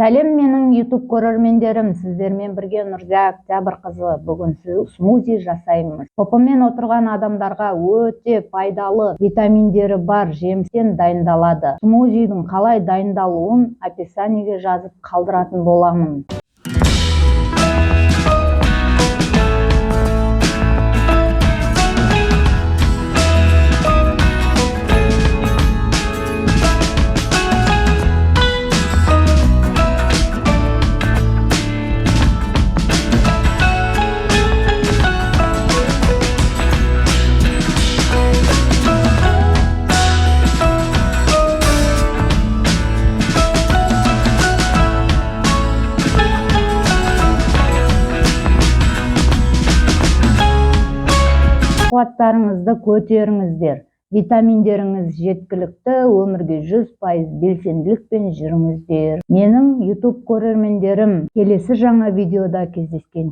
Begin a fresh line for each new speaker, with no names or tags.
Сәлем менің YouTube көрермендерім, сіздермен бірге Нұрзия Октябрь қызы. Бүгін смузи жасаймыз. Топымен отырған адамдарға өте пайдалы витаминдері бар жемістен дайындалады. Смузидің қалай дайындалуын описаниеге жазып қалдыратын боламын. Қуаттарыңызды көтеріңіздер. Витаминдеріңіз жеткілікті, өмірге 100% белсенділікпен жүріңіздер. Менің YouTube көрермендерім, келесі жаңа видеода кездескенше.